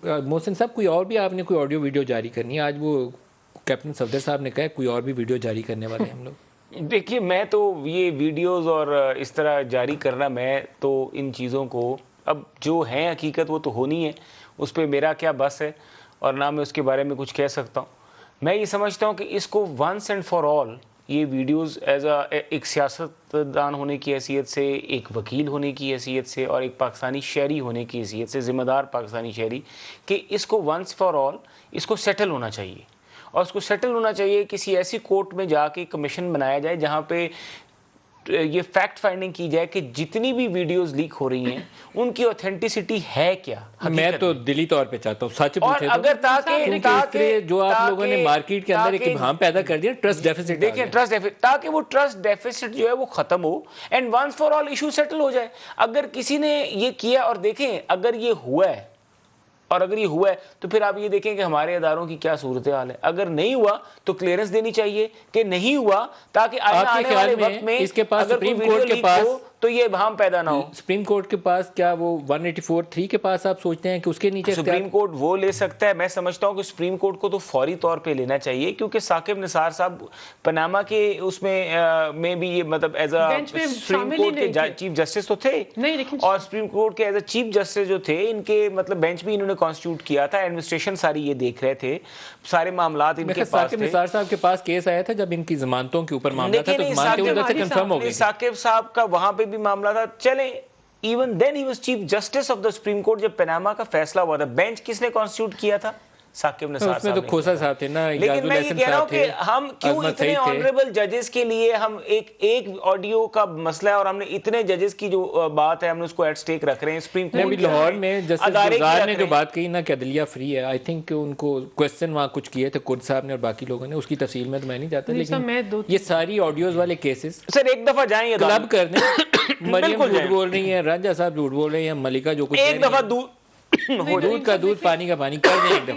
محسن صاحب کوئی اور بھی آپ نے کوئی آڈیو ویڈیو جاری کرنی ہے؟ آج وہ کیپٹن صفدر صاحب نے کہا کوئی اور بھی ویڈیو جاری کرنے والے ہیں ہم لوگ. دیکھیے میں تو یہ ویڈیوز اور اس طرح جاری کرنا، میں تو ان چیزوں کو اب جو ہیں حقیقت وہ تو ہونی ہے، اس پہ میرا کیا بس ہے اور نہ میں اس کے بارے میں کچھ کہہ سکتا ہوں. میں یہ سمجھتا ہوں کہ اس کو ونس اینڈ فار آل یہ ویڈیوز ایک سیاستدان ہونے کی حیثیت سے، ایک وکیل ہونے کی حیثیت سے اور ایک پاکستانی شہری ہونے کی حیثیت سے، ذمہ دار پاکستانی شہری، کہ اس کو ونس فار آل اس کو سیٹل ہونا چاہیے. اور اس کو سیٹل ہونا چاہیے کسی ایسی کورٹ میں جا کے کمیشن بنایا جائے جہاں پہ یہ فیکٹ فائنڈنگ کی جائے کہ جتنی بھی ویڈیوز لیک ہو رہی ہیں ان کی اوتھینٹسٹی ہے کیا. میں تو دلی طور پہ چاہتا ہوں سچ پوچھے اگر تاکہ جو آپ لوگوں نے مارکیٹ کے اندر ایک ابہام پیدا کر دیا، ٹرسٹ ڈیفیسٹ، دیکھیں ٹرسٹ ڈیفیسٹ، تاکہ وہ ٹرسٹ ڈیفیسٹ جو ہے وہ ختم ہو and once for all issue settle ہو جائے. اگر کسی نے یہ کیا، اور دیکھیں اگر یہ ہوا ہے تو پھر آپ یہ دیکھیں کہ ہمارے اداروں کی کیا صورتحال ہے. اگر نہیں ہوا تو کلیئرنس دینی چاہیے کہ نہیں ہوا، تاکہ آنے والے وقت میں اس کے پاس اگر کوئی سپریم ویڈیو کورٹ کے لیک پاس ہو تو یہ ابہام پیدا نہ ہو. سپریم کورٹ کے پاس کیا وہ 184(3) کے پاس آپ سوچتے ہیں کہ اس کے نیچے سپریم کورٹ وہ لے سکتا ہے؟ میں سمجھتا ہوں کہ سپریم کورٹ کو تو فوری طور پہ لینا چاہیے، کیونکہ ثاقب نثار صاحب پاناما کے اس میں بھی یہ مطلب ایز اے سپریم کورٹ کے چیف جسٹس تو تھے، اور سپریم کورٹ کے ایز اے چیف جسٹس جو تھے ان کے مطلب بینچ بھی انہوں نے کانسٹیٹیوٹ کیا تھا. ایڈمنسٹریشن ساری یہ دیکھ رہے تھے، سارے معاملات ان کے پاس ثاقب نثار صاحب کے پاس کیس آیا تھا جب ان کی ضمانتوں کے اوپر معاملہ تھا، تو ضمانتیں ادھر سے کنفرم ہو گئی. ثاقب صاحب کا وہاں پہ بھی معاملہ تھا. چلیں even then he was chief justice of the supreme court. جب پاناما کا فیصلہ ہوا تھا، بینچ کس نے کانسٹیٹیوٹ کیا تھا؟ ثاقب نثار صاحب. اس میں تو کھوسا صاحب تھے نا. لیکن میں یہ کہہ رہا ہوں کہ ہم کیوں اتنے آنریبل ججز کے لیے ہم ایک آڈیو کا مسئلہ ہے اور ہم نے اتنے ججز کی جو بات ہے ہم نے اس کو ایٹ سٹیک رکھ رہے ہیں. سپریم کورٹ میں لاہور میں جسٹس گلزار نے جو بات کہی نا کہ عدلیہ فری ہے، آئی تھنک کہ ان کو کوسچن وہاں کچھ کیے تھے کرد صاحب نے اور باقی لوگوں نے، اس کی تفصیل میں تو میں نہیں جاتا، لیکن یہ ساری آڈیوز والے کیسز سر ایک دفعہ جائیں کلب کر دیں. مریم جھوٹ بول رہی ہیں، رنجا صاحب جھوٹ بول رہی ہیں، ملکہ جو کچھ ایک دفعہ دودھ کا دودھ پانی کا پانی کر دیں ایک دفعہ.